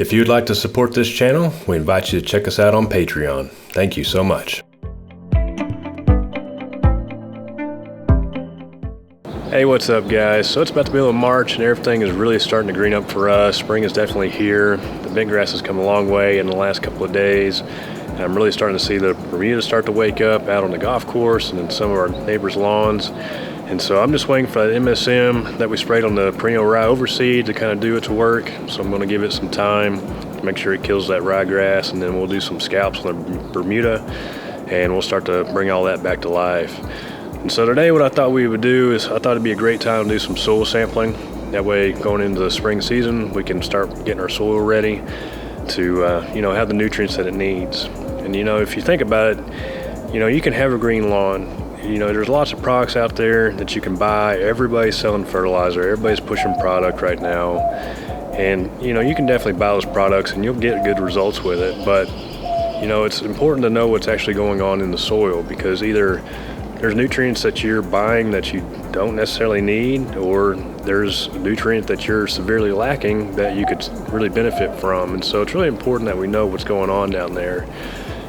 If you'd like to support this channel, we invite you to check us out on Patreon. Thank you so much. Hey, what's up guys? So it's about the middle of March and everything is really starting to green up for us. Spring is definitely here. The bent grass has come a long way in the last couple of days. And I'm really starting to see the Bermuda start to wake up out on the golf course and in some of our neighbors' lawns. And so I'm just waiting for that MSM that we sprayed on the perennial rye overseed to kind of do its work. So I'm going to give it some time to make sure it kills that ryegrass, and then we'll do some scalps on the Bermuda and we'll start to bring all that back to life. And so today what I thought we would do is I thought it'd be a great time to do some soil sampling. That way going into the spring season we can start getting our soil ready to have the nutrients that it needs. And if you think about it, you can have a green lawn. There's lots of products out there that you can buy. Everybody's selling fertilizer, everybody's pushing product right now. And you can definitely buy those products and you'll get good results with it. But it's important to know what's actually going on in the soil, because either there's nutrients that you're buying that you don't necessarily need, or there's nutrient that you're severely lacking that you could really benefit from. And so it's really important that we know what's going on down there.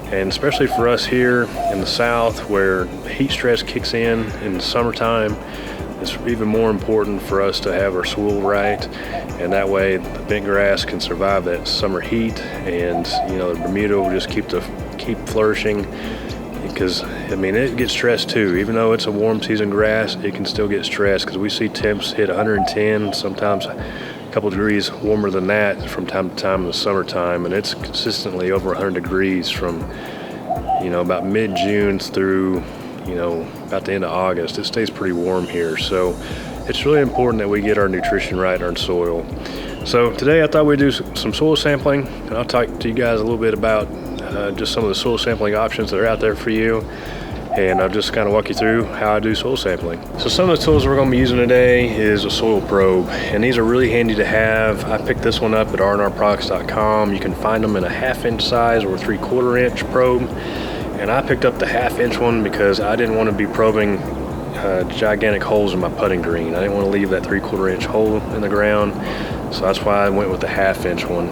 And especially for us here in the South, where heat stress kicks in the summertime, it's even more important for us to have our soil right. And that way the bent grass can survive that summer heat, and the Bermuda will just keep flourishing. Because it gets stressed too. Even though it's a warm season grass, it can still get stressed, because we see temps hit 110, sometimes a couple degrees warmer than that from time to time in the summertime, and it's consistently over 100 degrees from about mid-June through about the end of August. It stays pretty warm here, so it's really important that we get our nutrition right in our soil. So today I thought we'd do some soil sampling, and I'll talk to you guys a little bit about just some of the soil sampling options that are out there for you, and I'll just kind of walk you through how I do soil sampling. So some of the tools we're going to be using today is a soil probe, and these are really handy to have. I picked this one up at rnrproducts.com. You can find them in a 1/2 inch size or a 3/4 inch probe, and I picked up the 1/2 inch one because I didn't want to be probing gigantic holes in my putting green. I didn't want to leave that 3/4 inch hole in the ground, so that's why I went with the 1/2 inch one.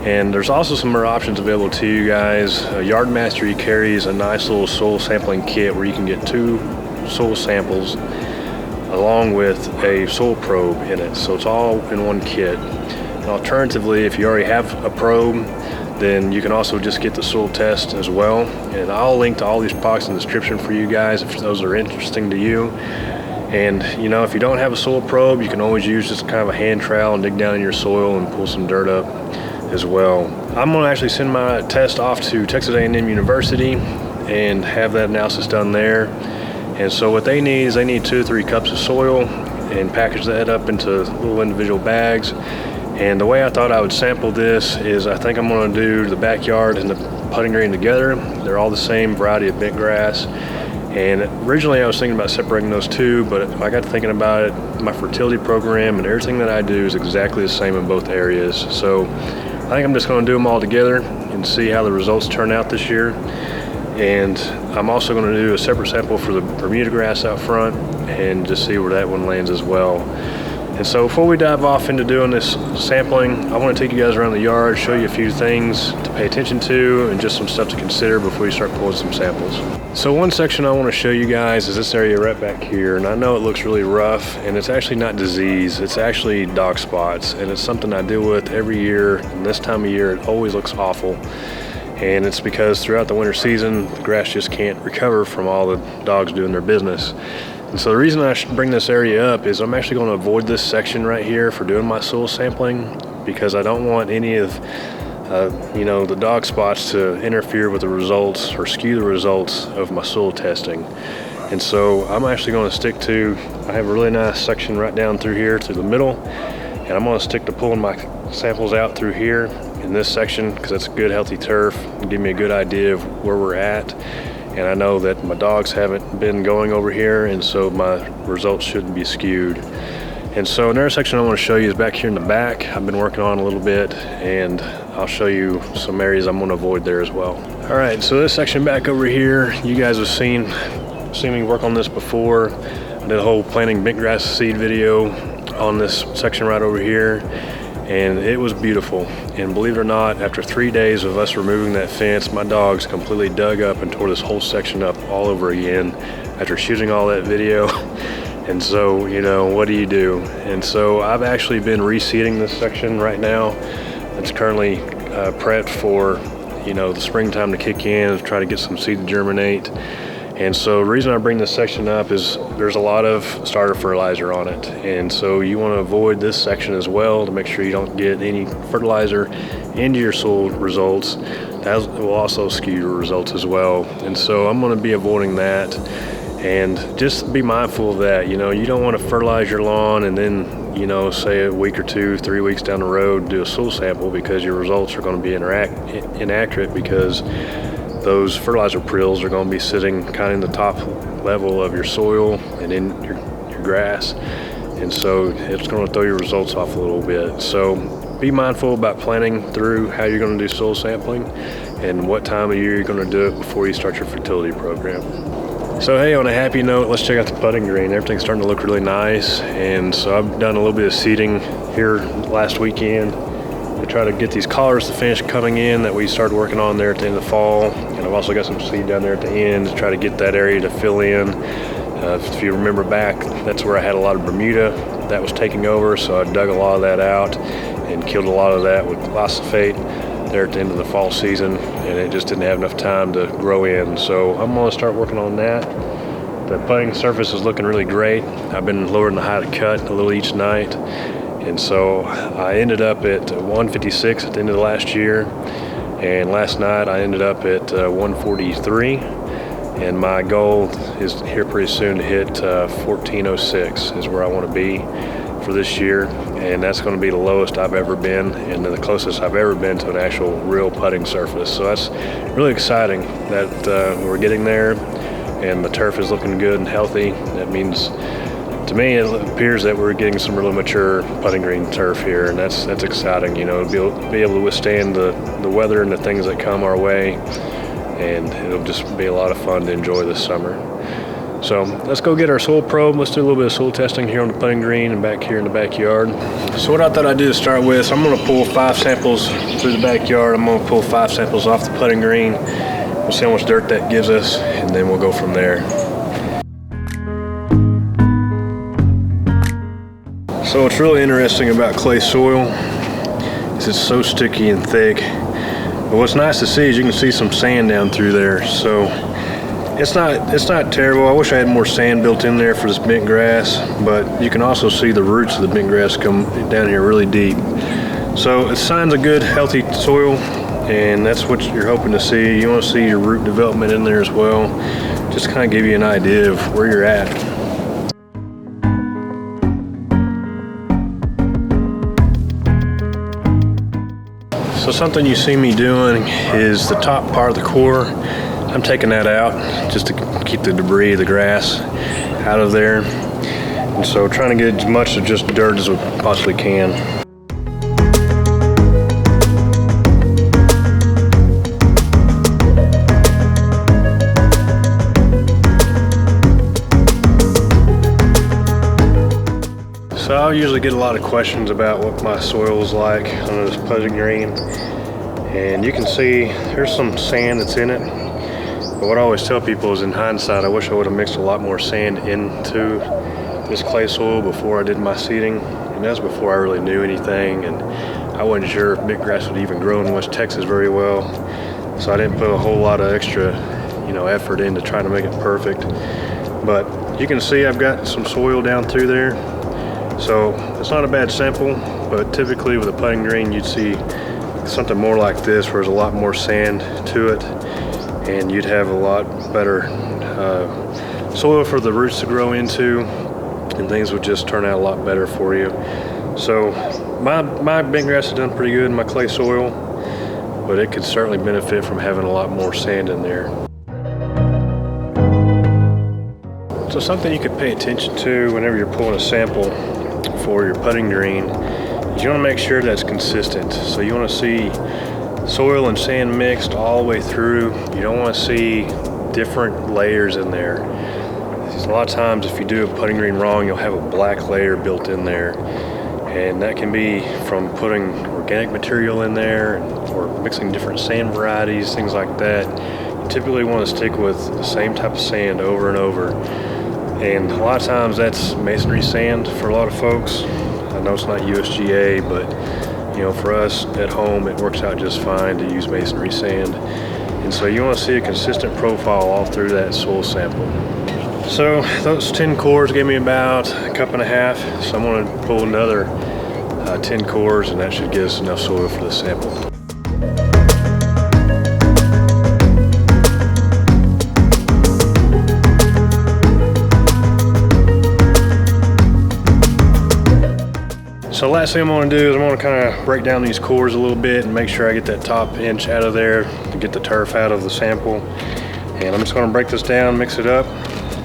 And there's also some more options available to you guys. Yardmastery carries a nice little soil sampling kit where you can get 2 soil samples along with a soil probe in it. So it's all in one kit. And alternatively, if you already have a probe, then you can also just get the soil test as well. And I'll link to all these products in the description for you guys if those are interesting to you. And if you don't have a soil probe, you can always use just kind of a hand trowel and dig down in your soil and pull some dirt up as well. I'm going to actually send my test off to Texas A&M University and have that analysis done there. And so what they need is 2 or 3 cups of soil and package that up into little individual bags. And the way I thought I would sample this is I think I'm going to do the backyard and the putting green together. They're all the same variety of bent grass. And originally I was thinking about separating those two, but I got to thinking about it, my fertility program and everything that I do is exactly the same in both areas. So I think I'm just going to do them all together and see how the results turn out this year. And I'm also going to do a separate sample for the Bermuda grass out front and just see where that one lands as well. And so before we dive off into doing this sampling, I want to take you guys around the yard, show you a few things to pay attention to and just some stuff to consider before you start pulling some samples. So one section I want to show you guys is this area right back here, and I know it looks really rough, and it's actually not disease, it's actually dog spots, and it's something I deal with every year, and this time of year it always looks awful. And it's because throughout the winter season the grass just can't recover from all the dogs doing their business. And so the reason I bring this area up is I'm actually going to avoid this section right here for doing my soil sampling, because I don't want any of the dog spots to interfere with the results or skew the results of my soil testing. And so I'm actually going to stick to, I have a really nice section right down through here through the middle, and I'm going to stick to pulling my samples out through here in this section because it's good healthy turf and give me a good idea of where we're at. And I know that my dogs haven't been going over here, and so my results shouldn't be skewed. And so another section I want to show you is back here in the back. I've been working on a little bit, and I'll show you some areas I'm going to avoid there as well. All right, so this section back over here, you guys have seen me work on this before. I did a whole planting bent grass seed video on this section right over here. and it was beautiful. And believe it or not, after 3 days of us removing that fence, my dogs completely dug up and tore this whole section up all over again after shooting all that video. And so, you know, what do you do? And so I've actually been reseeding this section right now. It's currently prepped for, you know, the springtime to kick in, to try to get some seed to germinate. And so the reason I bring this section up is there's a lot of starter fertilizer on it. And so you want to avoid this section as well to make sure you don't get any fertilizer into your soil results. That will also skew your results as well. And so I'm going to be avoiding that. And just be mindful of that. You know, you don't want to fertilize your lawn and then, you know, say a week or 2, 3 weeks down the road, do a soil sample, because your results are going to be inaccurate because those fertilizer prills are going to be sitting kind of in the top level of your soil and in your grass. And so it's going to throw your results off a little bit. So be mindful about planning through how you're going to do soil sampling and what time of year you're going to do it before you start your fertility program. So hey, on a happy note, let's check out the putting green. Everything's starting to look really nice. And so I've done a little bit of seeding here last weekend to try to get these collars to finish coming in that we started working on there at the end of the fall. And I've also got some seed down there at the end to try to get that area to fill in. If you remember back, that's where I had a lot of Bermuda that was taking over. So I dug a lot of that out and killed a lot of that with glyphosate there at the end of the fall season, and it just didn't have enough time to grow in. So I'm going to start working on that. The putting surface is looking really great. I've been lowering the height of cut a little each night, and so I ended up at 156 at the end of the last year, and last night I ended up at 143, and my goal is here pretty soon to hit 1406 is where I want to be for this year, and that's going to be the lowest I've ever been and the closest I've ever been to an actual real putting surface. So that's really exciting that we're getting there, and the turf is looking good and healthy. That means, to me, it appears that we're getting some really mature putting green turf here, and that's exciting. You know, to be able to withstand the weather and the things that come our way, and it'll just be a lot of fun to enjoy this summer. So let's go get our soil probe. Let's do a little bit of soil testing here on the putting green and back here in the backyard. So what I thought I'd do to start with, I'm going to pull 5 samples through the backyard. I'm going to pull 5 samples off the putting green. We'll see how much dirt that gives us, and then we'll go from there. So what's really interesting about clay soil is it's so sticky and thick. But what's nice to see is you can see some sand down through there. So it's not terrible. I wish I had more sand built in there for this bent grass, but you can also see the roots of the bent grass come down here really deep. So it's signs of good, healthy soil, and that's what you're hoping to see. You want to see your root development in there as well. Just kind of give you an idea of where you're at. So something you see me doing is the top part of the core. I'm taking that out just to keep the debris, the grass, out of there. And so trying to get as much of just dirt as we possibly can. So I usually get a lot of questions about what my soil is like on this putting green. And you can see there's some sand that's in it. But what I always tell people is, in hindsight, I wish I would have mixed a lot more sand into this clay soil before I did my seeding. And that's before I really knew anything, and I wasn't sure if bent grass would even grow in West Texas very well. So I didn't put a whole lot of extra, effort into trying to make it perfect. But you can see I've got some soil down through there. So it's not a bad sample, but typically with a putting green, you'd see something more like this, where there's a lot more sand to it, and you'd have a lot better soil for the roots to grow into, and things would just turn out a lot better for you. So my bent grass has done pretty good in my clay soil, but it could certainly benefit from having a lot more sand in there. So something you could pay attention to whenever you're pulling a sample for your putting green is you want to make sure that's consistent. So you want to see soil and sand mixed all the way through. You don't want to see different layers in there. A lot of times if you do a putting green wrong, you'll have a black layer built in there. And that can be from putting organic material in there or mixing different sand varieties, things like that. You typically want to stick with the same type of sand over and over. And a lot of times that's masonry sand for a lot of folks. I know it's not USGA, but for us at home, it works out just fine to use masonry sand. And so you want to see a consistent profile all through that soil sample. So those 10 cores gave me about a cup and a half. So I'm going to pull another 10 cores, and that should give us enough soil for the sample. So last thing I'm going to do is I'm going to kind of break down these cores a little bit and make sure I get that top inch out of there to get the turf out of the sample. And I'm just going to break this down, mix it up,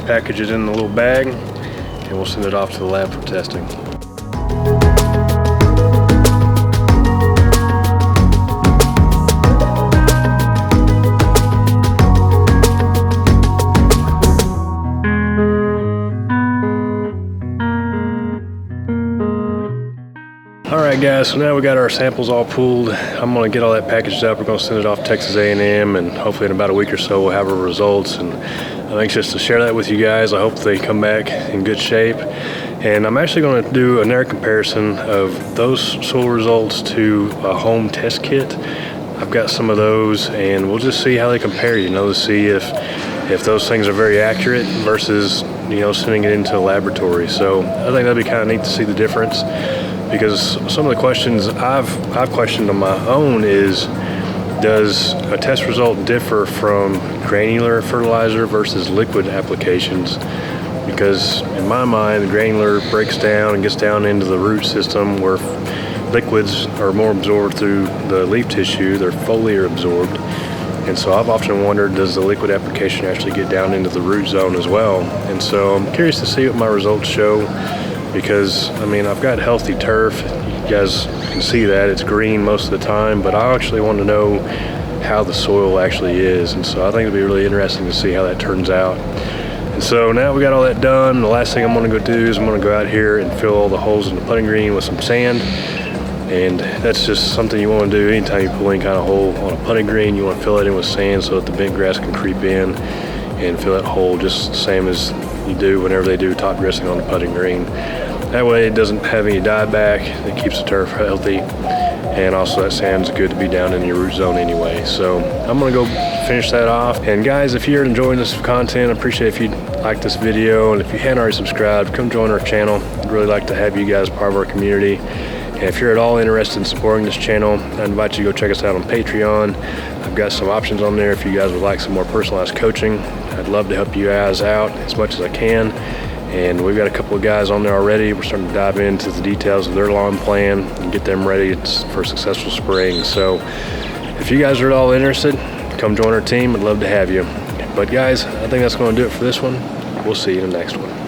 package it in a little bag, and we'll send it off to the lab for testing. Alright guys, so now we got our samples all pooled. I'm going to get all that packaged up. We're going to send it off to Texas A&M, and hopefully in about a week or so we'll have our results. And I'm anxious to share that with you guys. I hope they come back in good shape. And I'm actually going to do an air comparison of those soil results to a home test kit. I've got some of those, and we'll just see how they compare, to see if those things are very accurate versus, sending it into a laboratory. So I think that'd be kind of neat to see the difference. Because some of the questions I've questioned on my own is, does a test result differ from granular fertilizer versus liquid applications? Because in my mind, the granular breaks down and gets down into the root system, where liquids are more absorbed through the leaf tissue. They're foliar absorbed. And so I've often wondered, does the liquid application actually get down into the root zone as well? And so I'm curious to see what my results show. Because, I've got healthy turf. You guys can see that. It's green most of the time, but I actually want to know how the soil actually is. And so I think it'll be really interesting to see how that turns out. And so now we got all that done. The last thing I'm going to go do is I'm going to go out here and fill all the holes in the putting green with some sand. And that's just something you want to do anytime you pull any kind of hole on a putting green. You want to fill it in with sand so that the bent grass can creep in and fill that hole just the same as you do whenever they do top dressing on the putting green. That way it doesn't have any dieback. It keeps the turf healthy, and also that sand's good to be down in your root zone anyway. So I'm gonna go finish that off. And guys, if you're enjoying this content, I appreciate if you'd like this video, and if you hadn't already subscribed, come join our channel. I'd really like to have you guys part of our community. And if you're at all interested in supporting this channel, I invite you to go check us out on Patreon. I've got some options on there if you guys would like some more personalized coaching. I'd love to help you guys out as much as I can. And we've got a couple of guys on there already. We're starting to dive into the details of their lawn plan and get them ready for a successful spring. So if you guys are at all interested, come join our team. I'd love to have you. But guys, I think that's going to do it for this one. We'll see you in the next one.